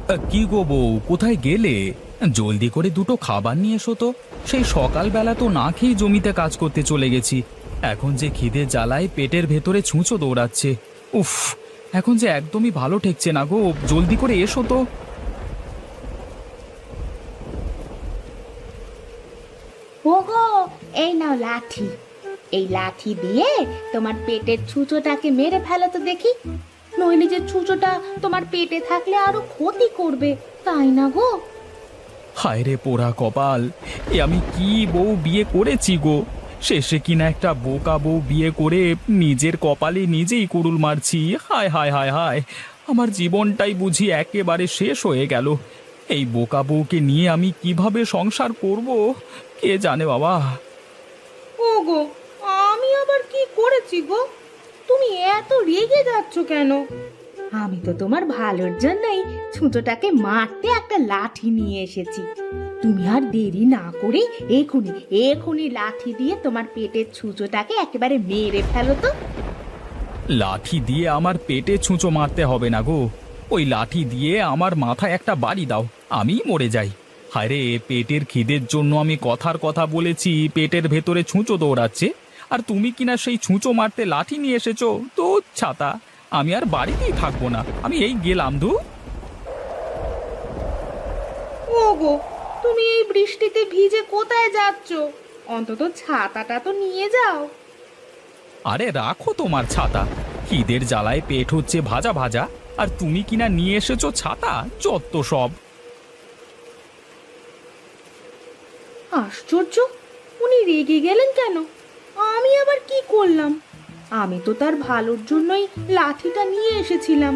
কি গো বউ, কোথায় গেলে? জলদি করে দুটো খাবার নিয়ে এসো তো। সেই সকালবেলা তো না খেয়ে জমিতে কাজ করতে চলে গেছি। এখন যে খিদে জ্বালায় পেটের ভেতরে ছুঁচো দৌড়াচ্ছে। উফ, এখন যে একদমই ভালো ঠেকছে না গো, জলদি করে এসো তো। ওগো, এই নাও লাঠি। এই লাঠি দিয়ে তোমার পেটের ছুঁচোটাকে মেরে ফেলো তো দেখি। নইলে যে ছুঁচোটা তোমার পেটে থাকলে আরো ক্ষতি করবে, তাই না গো? হায় রে পোড়া কপাল, এ আমি কি বউ বিয়ে করেছি গো! শেষে কিনা একটা বোকা বউ বিয়ে করে নিজের কপালে নিজেই কুড়ুল মারছি। হায় হায় হায় হায়, আমার জীবনটাই বুঝি একেবারে শেষ হয়ে গেল। এই বোকা বউকে নিয়ে আমি কিভাবে সংসার করব, কে জানে বাবা। ওগো, আমি আবার কি করেছি গো? তুমি এত রেগে যাচ্ছ কেন? আমি তো তোমার ভালোর জন্যই ছুঁচোটাকে মারতে একটা লাঠি নিয়ে এসেছি। তুমি আর দেরি না করে এখুনি এখুনি লাঠি দিয়ে তোমার পেটের ছুঁচোটাকে একেবারে মেরে ফেলো তো। লাঠি দিয়ে আমার পেটে ছুঁচো মারতে হবে না গো, ওই লাঠি দিয়ে আমার মাথায় একটা বাড়ি দাও, আমি মরে যাই। হায় রে, পেটের খিদের জন্য আমি কথার কথা বলেছি, পেটের ভেতরে ছুঁচো দৌড়াচ্ছে, আর তুমি কিনা সেই ছুঁচো মারতে লাঠি নিয়ে এসেছো তো। ছাতা, আমি আর বাড়িতেই থাকবো না, আমি এই গেলাম দু। ওগো, তুমি এই বৃষ্টিতে ভিজে কোথায় যাচ্ছ? অন্তত ছাতাটা তো নিয়ে যাও। আরে রাখো তোমার ছাতা, খিদের জ্বালায় পেট হচ্ছে ভাজা ভাজা, আর তুমি কিনা নিয়ে এসেছো ছাতা, যত সব। আশ্চর্য, উনি রেগে গেলেন কেন? আমি আবার কি করলাম? আমি তো তার ভালোর জন্যই লাঠিটা নিয়ে এসেছিলাম,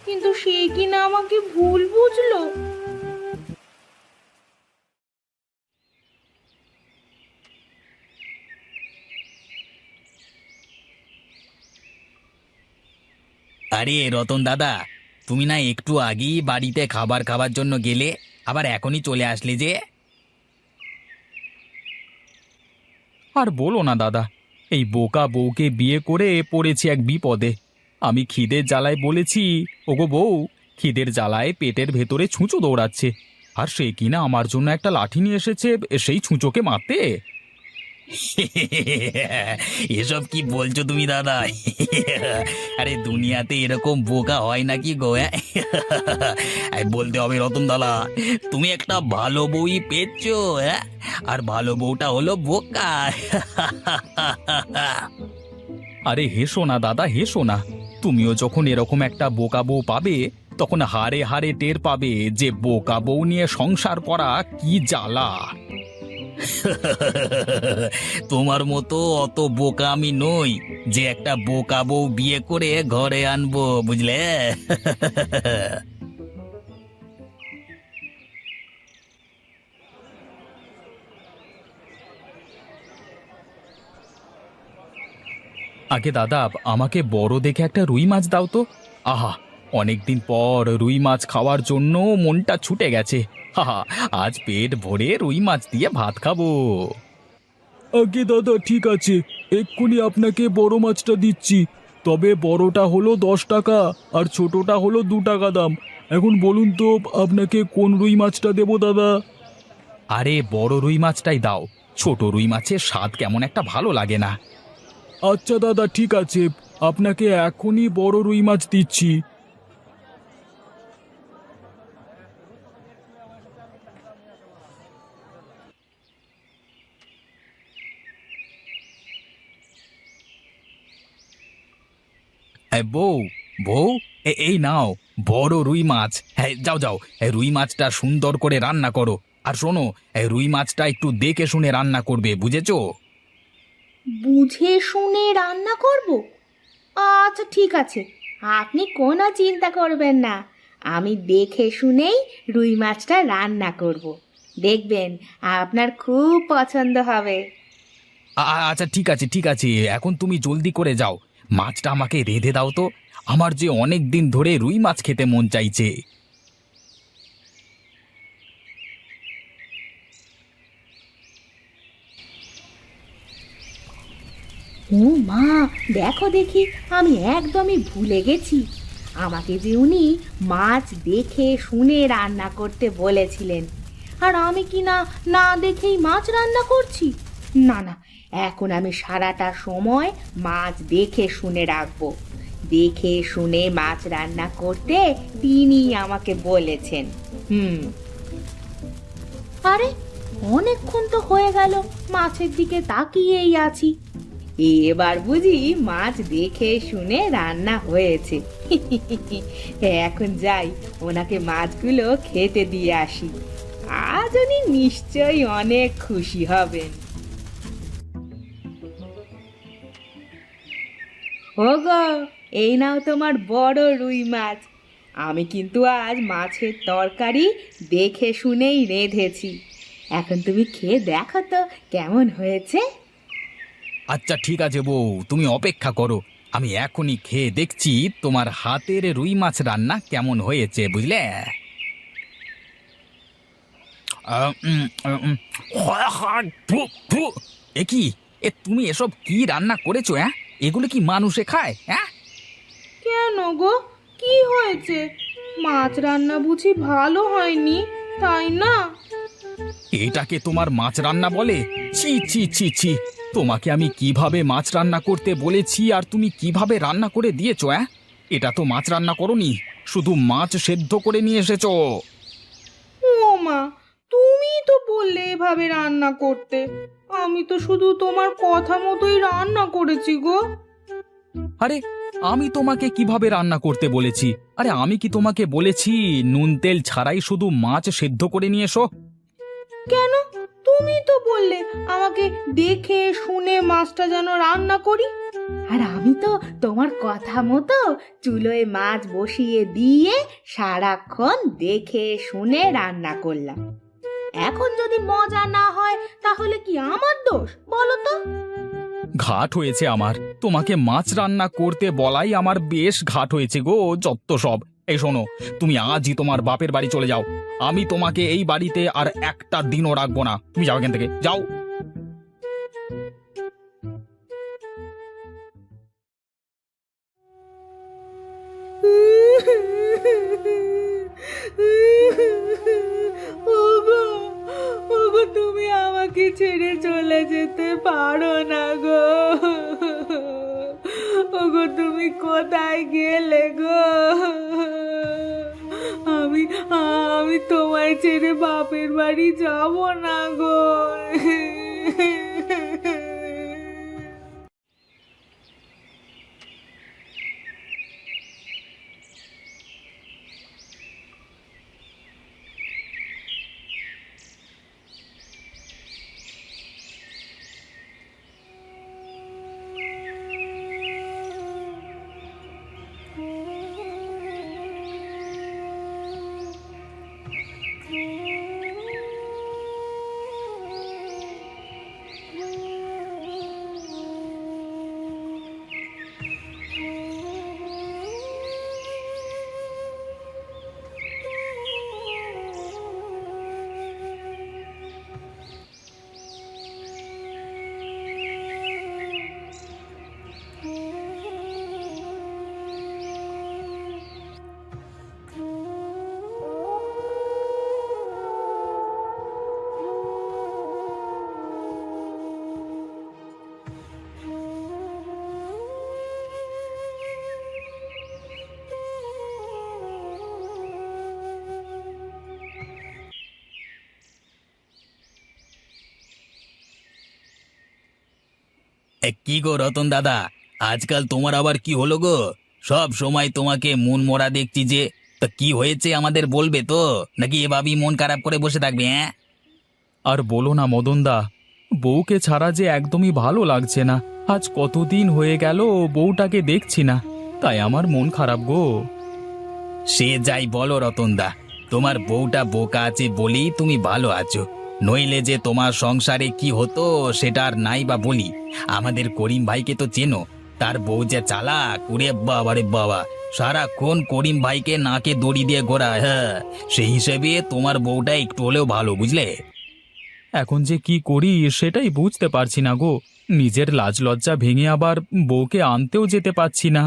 কিন্তু সে কিনা আমাকে ভুল বুঝলো। আরে রতন দাদা, তুমি না একটু আগেই বাড়িতে খাবার খাবার জন্য গেলে, আবার এখনই চলে আসলে যে? আর বলো না দাদা, এই বোকা বউকে বিয়ে করে পড়েছি এক বিপদে। আমি খিদের জ্বালায় বলেছি, ওগো বউ, খিদের জ্বালায় পেটের ভেতরে ছুঁচো দৌড়াচ্ছে, আর সে কিনা আমার জন্য একটা লাঠি নিয়ে এসেছে সেই ছুঁচোকে মারতে। এসব কি বলছো তুমি দাদা? আরে দুনিয়াতে এরকম বোকা হয় নাকি গো? বলতে হবে রতন দাদা, তুমি একটা ভালো বউই পেয়েছো, হ্যাঁ? আর ভালো বউটা হলো বোকা। আরে হেসো না দাদা, হেসো না। তুমিও যখন এরকম একটা বোকা বউ পাবে, তখন হারে হারে টের পাবে যে বোকা বউ নিয়ে সংসার করা কি জ্বালা। তোমার মতো অত বোকা আমি নই যে একটা বোকা বউ বিয়ে করে ঘরে আনবো, বুঝলে? আগে দাদা, আমাকে বড় দেখে একটা রুই মাছ দাও তো। আহা, অনেকদিন পর রুই মাছ খাওয়ার জন্য মনটা ছুটে গেছে। হাহা, আজ পেট ভরে রুই মাছ দিয়ে ভাত খাবো। আগে দাদা, ঠিক আছে, এক্ষুনি আপনাকে বড় মাছটা দিচ্ছি। তবে বড়টা হলো 10 টাকা আর ছোটটা হলো 2 টাকা দাম। এখন বলুন তো আপনাকে কোন রুই মাছটা দেবো দাদা? আরে বড় রুই মাছটাই দাও, ছোট রুই মাছের স্বাদ কেমন একটা ভালো লাগে না। আচ্ছা দাদা, ঠিক আছে, আপনাকে এখনই বড় রুই মাছ দিচ্ছি। বউ, বউ, এই নাও বড় রুই মাছ। হ্যাঁ, যাও যাও, রুই মাছটা সুন্দর করে রান্না করো। আর শোনো, রুই মাছটা একটু দেখে শুনে রান্না করবে, বুঝেছো? বুঝে শুনে রান্না করব? আচ্ছা ঠিক আছে, আপনি কোনো চিন্তা করবেন না। আমি দেখে শুনেই রুই মাছটা রান্না করব। দেখবেন আপনার খুব পছন্দ হবে। আচ্ছা ঠিক আছে, ঠিক আছে, এখন তুমি জলদি করে যাও, মাছটা আমাকে রেঁধে দাও তো। আমার যে অনেক দিন ধরে রুই মাছ খেতে মন চাইছে। ও মা, দেখো দেখি, আমি একদমই ভুলে গেছি। আমাকে যে উনি মাছ দেখে শুনে রান্না করতে বলেছিলেন, আর আমি কি না না দেখেই মাছ রান্না করছি? না না, এখন আমি সারাটা সময় মাছ দেখে শুনে রাখবো। দেখে শুনে মাছ রান্না করতে তিনি আমাকে বলেছেন। আরে অনেকক্ষণ তো হয়ে গেল মাছের দিকে তাকিয়েই আছি, এবার বুঝি মাছ দেখে শুনে রান্না হয়েছে। এখন যাই, ওনাকে মাছগুলো খেতে দিয়ে আসি। আজ উনি নিশ্চয়ই অনেক খুশি হবেন। ওগো, এই নাও তোমার বড় রুই মাছ। আমি কিন্তু আজ মাছের তরকারি দেখে শুনেই রেঁধেছি। এখন তুমি খেয়ে দেখো তো কেমন হয়েছে। আচ্ছা ঠিক আছে বউ, তুমি অপেক্ষা করো, আমি এখনই খেয়ে দেখছি তোমার হাতের রুই মাছ রান্না কেমন হয়েছে, বুঝলে? এ কি, তুমি এসব কি রান্না করেছো? হ্যাঁ, এগুলো কি মানুষে খায়? হ্যাঁ, কেন গো, কি হয়েছে? মাছ রান্না বুঝি ভালো হয়নি, তাই না? এটাকে তোমার মাছ রান্না বলে? ছি ছি ছি ছি, তোমাকে আমি কিভাবে মাছ রান্না করতে বলেছি আর তুমি কিভাবে রান্না করে দিয়েছো? হ্যাঁ, এটা তো মাছ রান্না করোনি, শুধু মাছ সেদ্ধ করে নিয়ে এসেছো। ও মা, তুমি তো বললে এভাবে রান্না করতে। আমি তো শুধু তোমার কথা মতোই রান্না করেছি গো। আরে আমি তোমাকে কিভাবে রান্না করতে বলেছি? আরে আমি কি তোমাকে বলেছি নুন তেল ছাড়াই শুধু মাছ সেদ্ধ করে নিয়ে এসো? কেন, তুমি তো বললে আমাকে দেখে শুনে মাছটা যেন রান্না করি। আর আমি তো তোমার কথা মতো চুলোয় মাছ বসিয়ে দিয়ে সারাক্ষণ দেখে শুনে রান্না করলাম। এখন যদি মজা না হয় তাহলে কি আমার দোষ বলো তো? ঘাট হয়েছে আমার, তোমাকে মাছ রান্না করতে বলাই আমার বেশ ঘাট হয়েছে গো, যত সব। এই শোনো, তুমি আজই তোমার বাপের বাড়ি চলে যাও, আমি তোমাকে এই বাড়িতে আর একটা দিনও রাখবো না। তুমি যাও এখান থেকে, যাও। ওগো, ওগো, তুমি আমাকে ছেড়ে চলে যেতে পারো না গো। ওগো, তুমি কোথায় গেলে গো? আমি আমি তোমায় ছেড়ে বাপের বাড়ি যাব না গো। কি গো রতন দাদা, আজকাল তোমার আবার কি হলো গো? সব সময় তোমাকে মন মরা দেখছি যে। তা কি হয়েছে আমাদের বলবে তো, নাকি এভাবেই মন খারাপ করে বসে থাকবে? হ্যাঁ, আর বলো না মদনদা, বউকে ছাড়া যে একদমই ভালো লাগছে না। আজ কতদিন হয়ে গেল বউটাকে দেখছি না, তাই আমার মন খারাপ গো। সে যাই বলো রতনদা, তোমার বউটা বোকা আছে বলেই তুমি ভালো আছো, নইলে যে তোমার সংসারে কি হতো সেটা আর নাই বা বলি। আমাদের করিম ভাইকে তো চেনো, তার বউ যে চালাক, ওরে বাবা রে বাবা, সারাক্ষণ করিম ভাইকে নাকে দড়ি দিয়ে ঘোরায়। হ্যাঁ, সেই হিসেবে তোমার বউটা একটু হলেও ভালো, বুঝলে? এখন যে কি করি সেটাই বুঝতে পারছি না গো, নিজের লাজ লজ্জা ভেঙে আবার বউকে আনতেও যেতে পারছি না।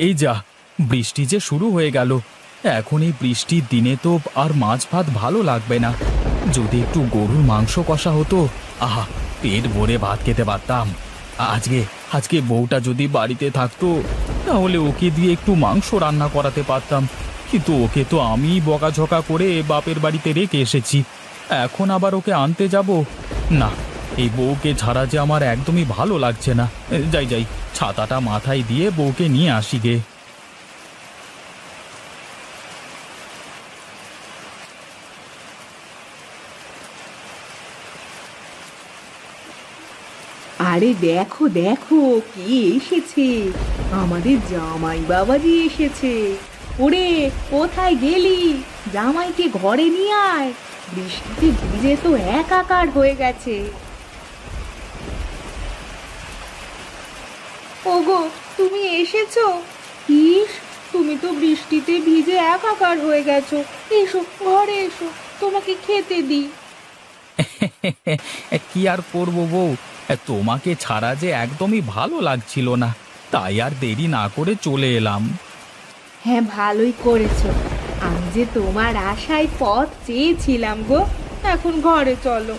এই যা, বৃষ্টি যে শুরু হয়ে গেল। এখন এই বৃষ্টির দিনে তো আর মাছ ভাত ভালো লাগবে না। যদি একটু গরুর মাংস কষা হতো, আহা, পেট ভরে ভাত খেতে পারতাম। আজকে আজকে বউটা যদি বাড়িতে থাকতো, তাহলে ওকে দিয়ে একটু মাংস রান্না করাতে পারতাম। কিন্তু ওকে তো আমি বকাঝকা করে বাপের বাড়িতে রেখে এসেছি। এখন আবার ওকে আনতে যাব? না, এই বউকে ছাড়া যে আমার একদমই ভালো লাগছে না। যাই যাই, ছাতাটা মাথায় দিয়ে বউকে নিয়ে আসি গে। আরে দেখো দেখো কে এসেছে, আমাদের জামাই বাবাজি এসেছে। ওরে, কোথায় গেলি? জামাইকে ঘরে নিয়ে আয়, বৃষ্টিতে ভিজে তো একাকার হয়ে গেছে। ওগো, তুমি এসেছো? ইস, তুমি তো বৃষ্টিতে ভিজে একাকার হয়ে গেছো। এসো, ঘরে এসো, তোমাকে খেতে দিই। কি আর করব বউ, তোমাকে ছাড়া যে একদমই ভালো লাগছিল না, তাই আর দেরি না করে চলে এলাম। হ্যাঁ, ভালোই করেছো। আমি যে তোমার আশায় পথ চেয়েছিলাম গো। এখন ঘরে চলো।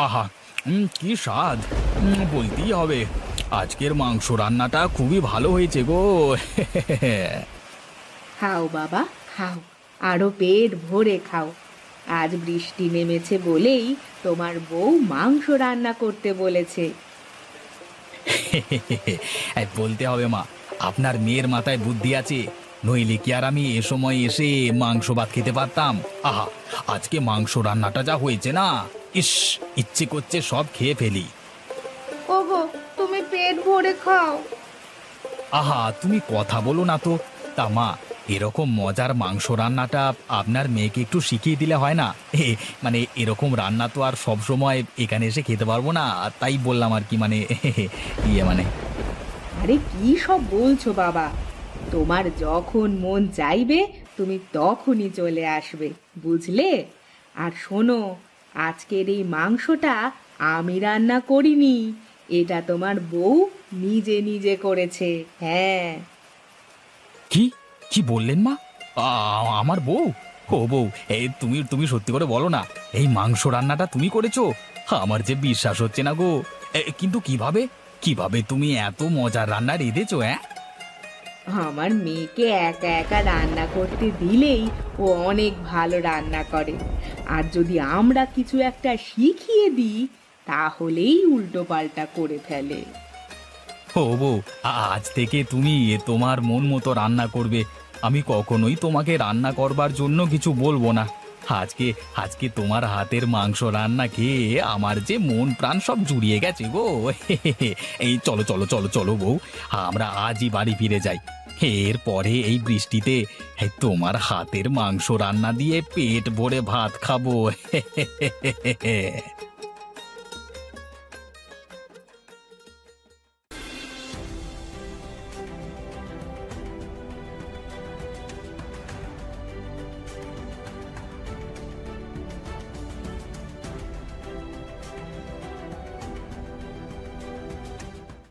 আহা, কি স্বাদ! বলতেই হবে, আজকের মাংস রান্নাটা খুবই ভালো হয়েছে গো। খাও বাবা, খাও, আরো পেট ভরে খাও। আজ বৃষ্টি নেমেছে বলেই তোমার বউ মাংস রান্না করতে বলেছে। বলতে হবে মা, আপনার মেয়ের মাথায় বুদ্ধি আছে, নইলে কি আর আমি এ সময় এসে মাংস ভাত খেতে পারতাম? আহা, আজকে মাংস রান্নাটা যা হয়েছে না, ইস, ইচ্ছে করছে সব খেয়ে ফেলি। ওগো, তুমি পেট ভরে খাও। আহা, তুমি কথা বলো না তো। তা মা, এরকম মজার মাংস রান্নাটা আপনার মেয়েকে একটু শিখিয়ে দিলে হয় না? মানে এরকম রান্না তো আর সব সময় এখানে এসে খেতে পারবো না, তাই বললাম আর কি, মানে মানে আরে কি সব বলছো বাবা, তোমার যখন মন চাইবে তুমি তখনই চলে আসবে, বুঝলে? আর শোনো, আজকের এই মাংসটা আমি রান্না করিনি, এটা তোমার বউ নিজে নিজে করেছে। হ্যাঁ। কি কি বললেন মা? আমার বউ? ও বউ, এই তুমি তুমি সত্যি করে বলো না, এই মাংস রান্নাটা তুমি করেছো? আমার যে বিশ্বাস হচ্ছে না গো। কিন্তু কিভাবে কিভাবে তুমি এত মজার রান্না রেঁধেছো? হ্যাঁ, আমার মেয়েকে একা একা রান্না করতে দিলেই ও অনেক ভালো রান্না করে। আর যদি আমরা কিছু একটা শিখিয়ে দিই, তাহলেই উল্টো পাল্টা করে ফেলে। ও বউ, আজ থেকে তুমি তোমার মন মতো রান্না করবে। আমি কখনোই তোমাকে রান্না করবার জন্য কিছু বলবো না। আজকে আজকে তোমার হাতের মাংস রান্না খেয়ে আমার যে মন প্রাণ সব জুড়িয়ে গেছে গো। এই চলো চলো চলো চলো বউ, আমরা আজই বাড়ি ফিরে যাই। এরপরে এই বৃষ্টিতে তোমার হাতের মাংস রান্না দিয়ে পেট ভরে ভাত খাবো।